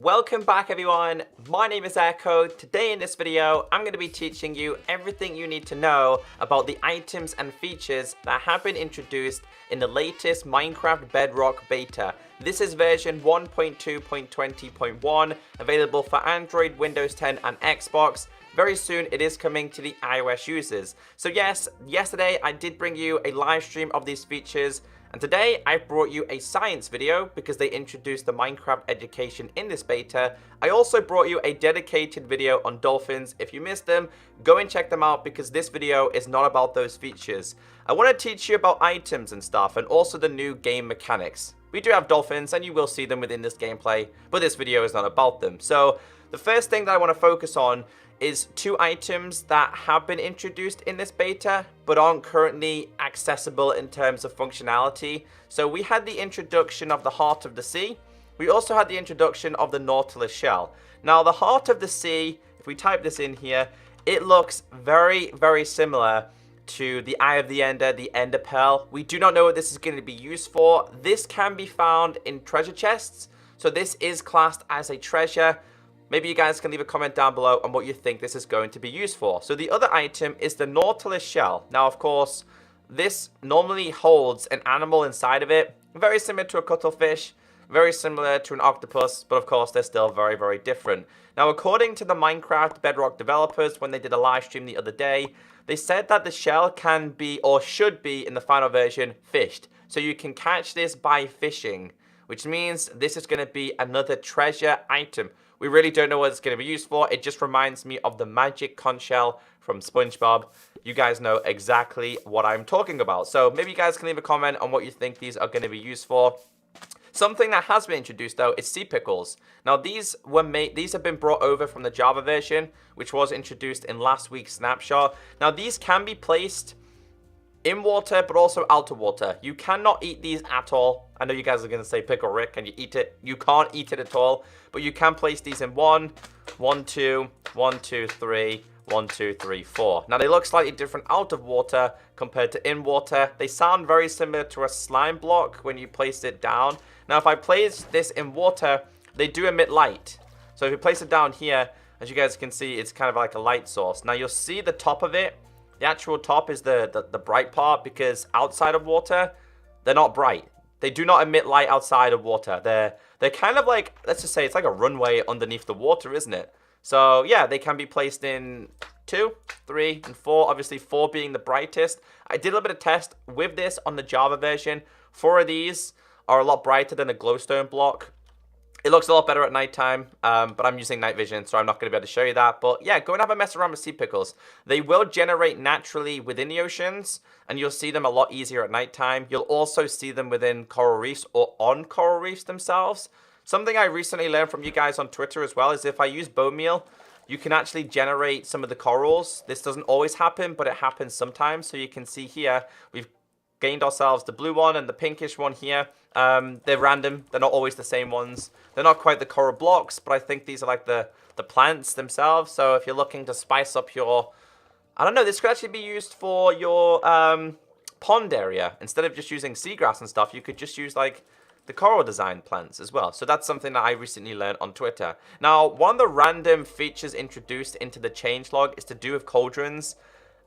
Welcome back everyone, my name is Echo. Today in this video, I'm going to be teaching you everything you need to know about the items and features that have been introduced in the latest Minecraft Bedrock beta. This is version 1.2.20.1, available for Android, Windows 10 and Xbox. Very soon it is coming to the iOS users. So yes, yesterday I did bring you a live stream of these features. And today I've brought you a science video because they introduced the Minecraft education in this beta. I also brought you a dedicated video on Dolphins. If you missed them, go and check them out because this video is not about those features. I want to teach you about items and stuff and also the new game mechanics. We do have Dolphins and you will see them within this gameplay, but this video is not about them. So the first thing that I want to focus on is two items that have been introduced in this beta but aren't currently accessible in terms of functionality. So we had the introduction of the Heart of the Sea. We also had the introduction of the Nautilus Shell. Now the Heart of the Sea, if we type this in here, it looks very, very similar to the Eye of the Ender, the Ender Pearl. We do not know what this is going to be used for. This can be found in treasure chests, so this is classed as a treasure. Maybe you guys can leave a comment down below on what you think this is going to be used for. So the other item is the Nautilus Shell. Now, of course, this normally holds an animal inside of it. Very similar to a cuttlefish, very similar to an octopus, but of course, they're still very, very different. Now, according to the Minecraft Bedrock developers, when they did a live stream the other day, they said that the shell can be, or should be in the final version, fished. So you can catch this by fishing, which means this is going to be another treasure item. We really don't know what it's going to be used for. It just reminds me of the magic conch shell from SpongeBob. You guys know exactly what I'm talking about. So maybe you guys can leave a comment on what you think these are going to be used for. Something that has been introduced though is sea pickles. Now these have been brought over from the Java version, which was introduced in last week's snapshot. Now these can be placed in water, but also out of water. You cannot eat these at all. I know you guys are going to say, Pickle Rick, can you eat it? You can't eat it at all, but you can place these in 1, 1, 2, 1, 2, 3, 1, 2, 3, 4. Now, they look slightly different out of water compared to in water. They sound very similar to a slime block when you place it down. Now, if I place this in water, they do emit light. So if you place it down here, as you guys can see, it's kind of like a light source. Now, you'll see the top of it. The actual top is the bright part because outside of water, they're not bright. They do not emit light outside of water. They're kind of like, let's just say it's like a runway underneath the water, isn't it? So yeah, they can be placed in 2, 3, and 4. Obviously 4 being the brightest. I did a little bit of test with this on the Java version. 4 of these are a lot brighter than a glowstone block. It looks a lot better at nighttime, but I'm using night vision, so I'm not going to be able to show you that. But yeah, go and have a mess around with sea pickles. They will generate naturally within the oceans, and you'll see them a lot easier at nighttime. You'll also see them within coral reefs or on coral reefs themselves. Something I recently learned from you guys on Twitter as well is if I use bone meal, you can actually generate some of the corals. This doesn't always happen, but it happens sometimes. So you can see here, we've gained ourselves the blue one and the pinkish one here. They're random. They're not always the same ones. They're not quite the coral blocks, but I think these are like the plants themselves. So if you're looking to spice up your, I don't know, this could actually be used for your pond area. Instead of just using seagrass and stuff, you could just use like the coral design plants as well. So that's something that I recently learned on Twitter. Now, one of the random features introduced into the changelog is to do with cauldrons.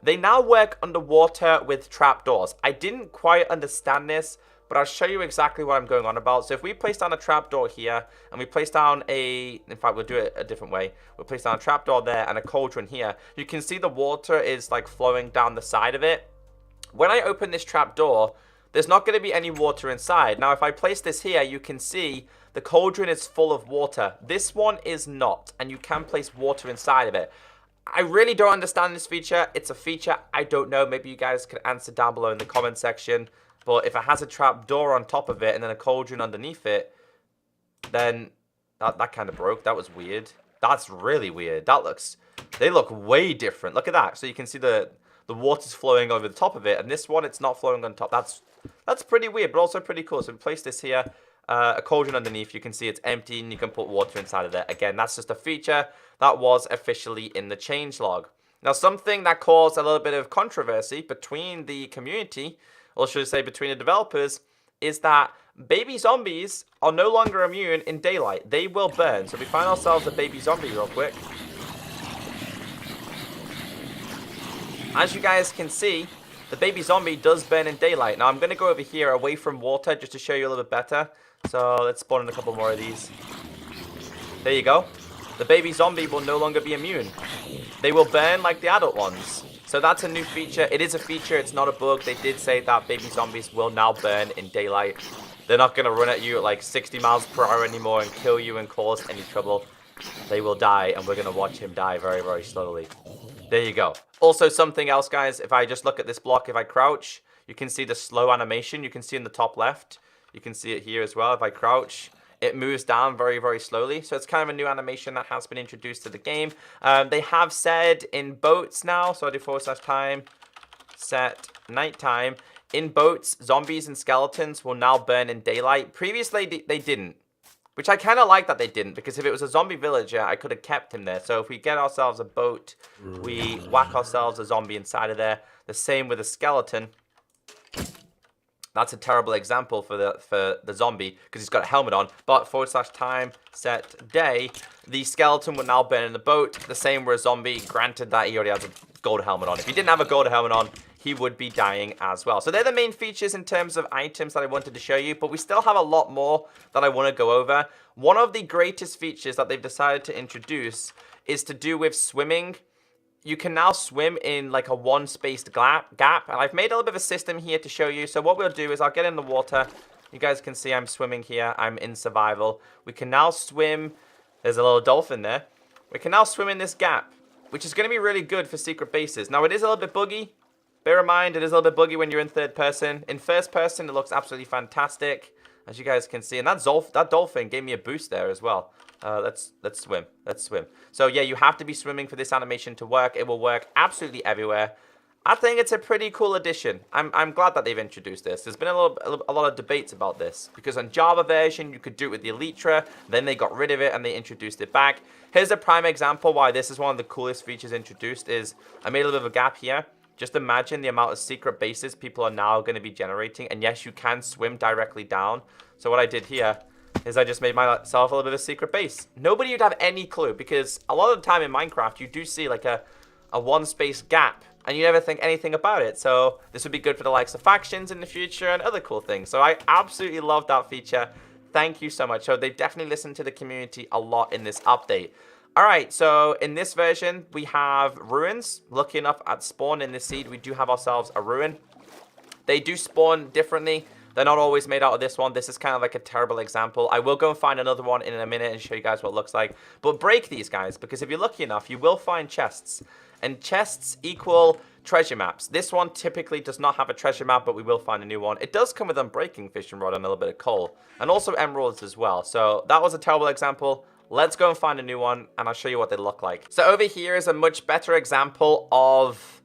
They now work underwater with trapdoors. I didn't quite understand this, but I'll show you exactly what I'm going on about. So if we place down a trapdoor here, and we place down in fact, we'll do it a different way. We'll place down a trapdoor there and a cauldron here. You can see the water is like flowing down the side of it. When I open this trapdoor, there's not going to be any water inside. Now, if I place this here, you can see the cauldron is full of water. This one is not, and you can place water inside of it. I really don't understand this feature. It's a feature I don't know. Maybe you guys can answer down below in the comment section. But if it has a trap door on top of it and then a cauldron underneath it, then that kind of broke. That was weird. That's really weird. They look way different. Look at that. So you can see the water's flowing over the top of it, and this one, it's not flowing on top. That's pretty weird, but also pretty cool. So we place this here. A cauldron underneath, you can see it's empty and you can put water inside of there. Again, that's just a feature that was officially in the changelog. Now, something that caused a little bit of controversy between the community, or should I say between the developers, is that baby zombies are no longer immune in daylight. They will burn. So we find ourselves a baby zombie real quick. As you guys can see, the baby zombie does burn in daylight. Now I'm going to go over here away from water just to show you a little bit better. So let's spawn in a couple more of these. There you go. The baby zombie will no longer be immune. They will burn like the adult ones. So that's a new feature. It is a feature. It's not a bug. They did say that baby zombies will now burn in daylight. They're not going to run at you at like 60 miles per hour anymore and kill you and cause any trouble. They will die, and we're going to watch him die very, very slowly. There you go. Also, something else, guys. If I just look at this block, if I crouch, you can see the slow animation. You can see in the top left. You can see it here as well. If I crouch, it moves down very, very slowly. So it's kind of a new animation that has been introduced to the game. They have said in boats now, so I do /time, set nighttime. In boats, zombies and skeletons will now burn in daylight. Previously, they didn't. Which I kind of like that they didn't, because if it was a zombie villager, I could have kept him there. So if we get ourselves a boat, we whack ourselves a zombie inside of there. The same with a skeleton. That's a terrible example for the zombie, because he's got a helmet on. But /time, set day, the skeleton will now burn in the boat. The same with a zombie, granted that he already has a gold helmet on. If he didn't have a gold helmet on, he would be dying as well. So they're the main features in terms of items that I wanted to show you, but we still have a lot more that I want to go over. One of the greatest features that they've decided to introduce is to do with swimming. You can now swim in like a one-spaced gap, and I've made a little bit of a system here to show you. So what we'll do is I'll get in the water. You guys can see I'm swimming here. I'm in survival. We can now swim. There's a little dolphin there. We can now swim in this gap, which is going to be really good for secret bases. Now, it is a little bit buggy. Bear in mind, it is a little bit buggy when you're in third person. In first person, it looks absolutely fantastic, as you guys can see. And that dolphin gave me a boost there as well. Let's swim. Let's swim. So, yeah, you have to be swimming for this animation to work. It will work absolutely everywhere. I think it's a pretty cool addition. I'm glad that they've introduced this. There's been a lot of debates about this, because on Java version, you could do it with the Elytra. Then they got rid of it, and they introduced it back. Here's a prime example why this is one of the coolest features introduced is I made a little bit of a gap here. Just imagine the amount of secret bases people are now going to be generating. And yes, you can swim directly down. So what I did here is I just made myself a little bit of a secret base. Nobody would have any clue, because a lot of the time in Minecraft, you do see like a one-space gap, and you never think anything about it. So this would be good for the likes of factions in the future and other cool things. So I absolutely love that feature. Thank you so much. So they've definitely listened to the community a lot in this update. Alright, so in this version, we have ruins. Looking up at spawn in this seed, we do have ourselves a ruin. They do spawn differently. They're not always made out of this one. This is kind of like a terrible example. I will go and find another one in a minute and show you guys what it looks like. But break these guys, because if you're lucky enough, you will find chests. And chests equal treasure maps. This one typically does not have a treasure map, but we will find a new one. It does come with unbreaking fishing rod and a little bit of coal. And also emeralds as well. So that was a terrible example. Let's go and find a new one, and I'll show you what they look like. So over here is a much better example of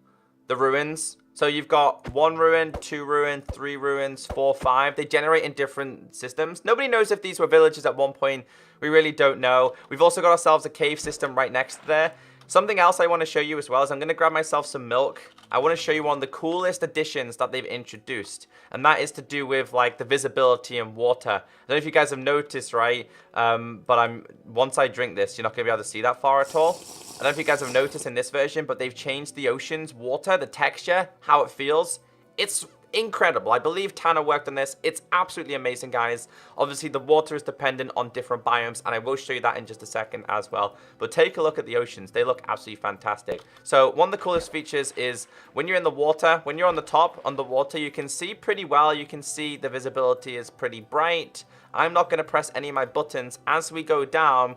the ruins. So you've got 1 ruin, 2 ruin, 3 ruins, 4, 5. They generate in different systems. Nobody knows if these were villages at one point. We really don't know. We've also got ourselves a cave system right next to there. Something else I want to show you as well is I'm going to grab myself some milk. I want to show you one of the coolest additions that they've introduced. And that is to do with like the visibility in water. I don't know if you guys have noticed, right? But once I drink this, you're not going to be able to see that far at all. I don't know if you guys have noticed in this version, but they've changed the ocean's water, the texture, how it feels. It's incredible. I believe Tanner worked on this. It's absolutely amazing, guys. Obviously, the water is dependent on different biomes, and I will show you that in just a second as well. But take a look at the oceans. They look absolutely fantastic. So one of the coolest features is when you're in the water, when you're on the top, on the water, you can see pretty well. You can see the visibility is pretty bright. I'm not going to press any of my buttons. As we go down,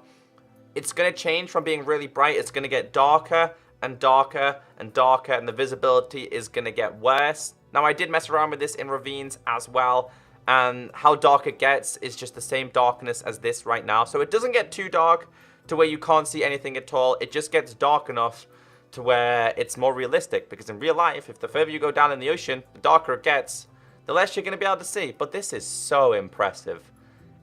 it's going to change from being really bright. It's going to get darker and darker and darker, and the visibility is going to get worse. Now, I did mess around with this in ravines as well, and how dark it gets is just the same darkness as this right now. So it doesn't get too dark to where you can't see anything at all. It just gets dark enough to where it's more realistic, because in real life, if the further you go down in the ocean, the darker it gets, the less you're going to be able to see. But this is so impressive.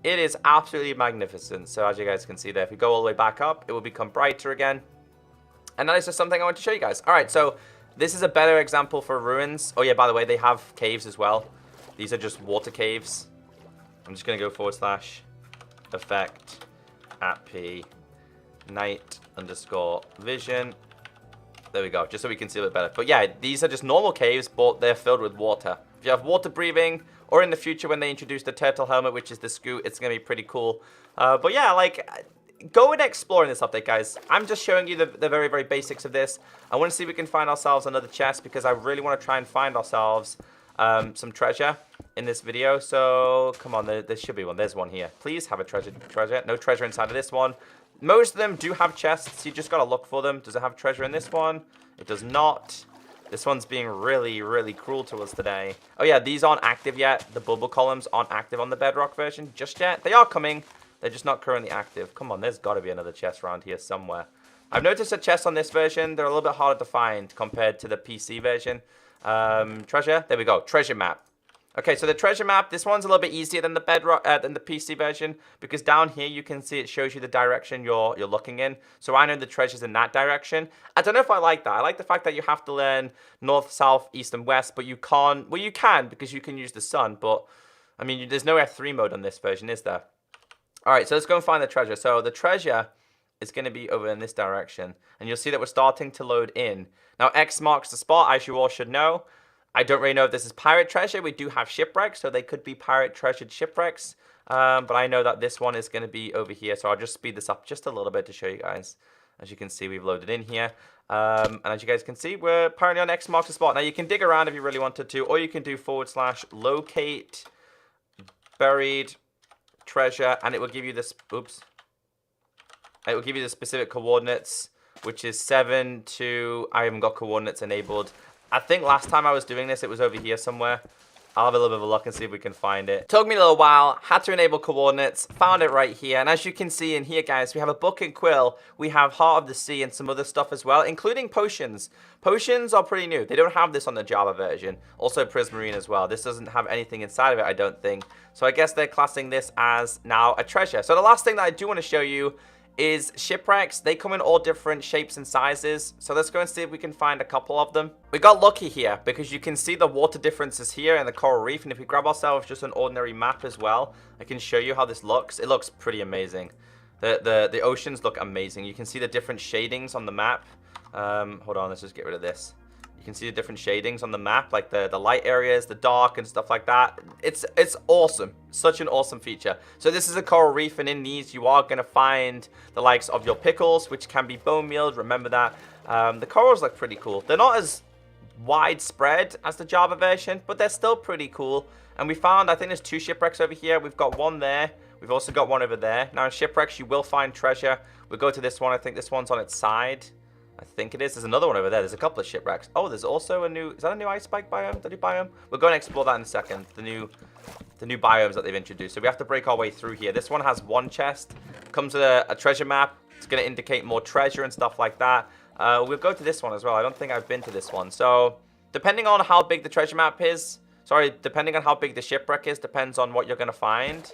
It is absolutely magnificent. So as you guys can see there, if we go all the way back up, it will become brighter again. And that is just something I want to show you guys. All right, so this is a better example for ruins. Oh yeah, by the way, they have caves as well. These are just water caves. I'm just going to go / effect @p night _ vision. There we go, just so we can see a bit better. But yeah, these are just normal caves, but they're filled with water. If you have water breathing, or in the future when they introduce the turtle helmet, which is the scoot, it's going to be pretty cool. But yeah, like, go and explore in this update, guys. I'm just showing you the very, very basics of this. I want to see if we can find ourselves another chest, because I really want to try and find ourselves some treasure in this video. So, come on, there should be one. There's one here. Please have a treasure. No treasure inside of this one. Most of them do have chests. You just got to look for them. Does it have treasure in this one? It does not. This one's being really, really cruel to us today. Oh, yeah, these aren't active yet. The bubble columns aren't active on the bedrock version just yet. They are coming. They're just not currently active. Come on, there's got to be another chest around here somewhere. I've noticed that chests on this version, they're a little bit harder to find compared to the PC version. Treasure? There we go. Treasure map. Okay, so the treasure map, this one's a little bit easier than the bedrock, than the PC version, because down here you can see it shows you the direction you're looking in. So I know the treasure's in that direction. I don't know if I like that. I like the fact that you have to learn north, south, east, and west, but you can't. Well, you can because you can use the sun, but I mean, there's no F3 mode on this version, is there? All right, so let's go and find the treasure. So the treasure is going to be over in this direction, and you'll see that we're starting to load in. Now, X marks the spot, as you all should know. I don't really know if this is pirate treasure. We do have shipwrecks, so they could be pirate treasured shipwrecks. But I know that this one is going to be over here, so I'll just speed this up just a little bit to show you guys. As you can see, we've loaded in here. And as you guys can see, we're apparently on X marks the spot. Now, you can dig around if you really wanted to, or you can do / locate buried treasure, and it will give you this, oops. It will give you the specific coordinates, which is 7 to, I haven't got coordinates enabled. I think last time I was doing this, it was over here somewhere. I'll have a little bit of a look and see if we can find it. Took me a little while, had to enable coordinates, found it right here. And as you can see in here, guys, we have a book and quill. We have Heart of the Sea and some other stuff as well, including potions. Potions are pretty new. They don't have this on the Java version. Also Prismarine as well. This doesn't have anything inside of it, I don't think. So I guess they're classing this as now a treasure. So the last thing that I do want to show you is shipwrecks. They come in all different shapes and sizes, so let's go and see if we can find a couple of them. We got lucky here because you can see the water differences here in the coral reef, and if we grab ourselves just an ordinary map as well, I can show you how this looks. It looks pretty amazing. The oceans look amazing. You can see the different shadings on the map. Hold on, let's just get rid of this. You can see the different shadings on the map, like the light areas, the dark, and stuff like that. It's awesome. Such an awesome feature. So this is a coral reef, and in these you are going to find the likes of your pickles, which can be bone mealed. Remember that. The corals look pretty cool. They're not as widespread as the Java version, but they're still pretty cool. And we found, I think there's 2 shipwrecks over here. We've got one there. We've also got one over there. Now in shipwrecks, you will find treasure. We'll go to this one. I think this one's on its side. I think it is. There's another one over there. There's a couple of shipwrecks. Oh, there's also a new, is that a new ice spike biome? The new biome? We're going to explore that in a second. The new biomes that they've introduced. So we have to break our way through here. This one has one chest. Comes with a treasure map. It's going to indicate more treasure and stuff like that. We'll go to this one as well. I don't think I've been to this one. So depending on how big the treasure map is, depending on how big the shipwreck is, depends on what you're going to find.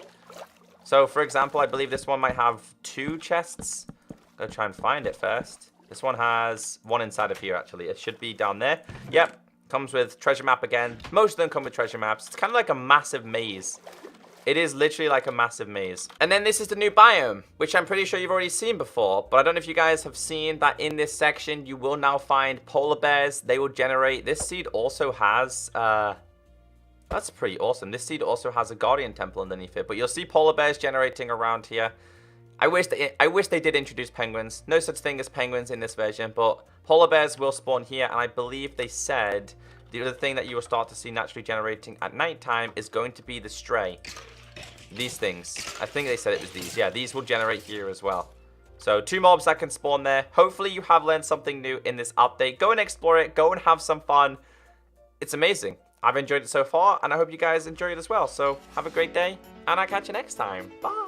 So for example, I believe this one might have 2 chests. Gotta try and find it first. This one has one inside of here, actually. It should be down there. Yep. Comes with treasure map again. Most of them come with treasure maps. It's kind of like a massive maze. It is literally like a massive maze. And then this is the new biome, which I'm pretty sure you've already seen before. But I don't know if you guys have seen that in this section, you will now find polar bears. They will generate. This seed also has... that's pretty awesome. This seed also has a guardian temple underneath it. But you'll see polar bears generating around here. I wish they did introduce penguins. No such thing as penguins in this version, but polar bears will spawn here, and I believe they said the other thing that you will start to see naturally generating at nighttime is going to be the stray. These things. I think they said it was these. Yeah, these will generate here as well. So 2 mobs that can spawn there. Hopefully you have learned something new in this update. Go and explore it. Go and have some fun. It's amazing. I've enjoyed it so far, and I hope you guys enjoy it as well. So have a great day, and I'll catch you next time. Bye.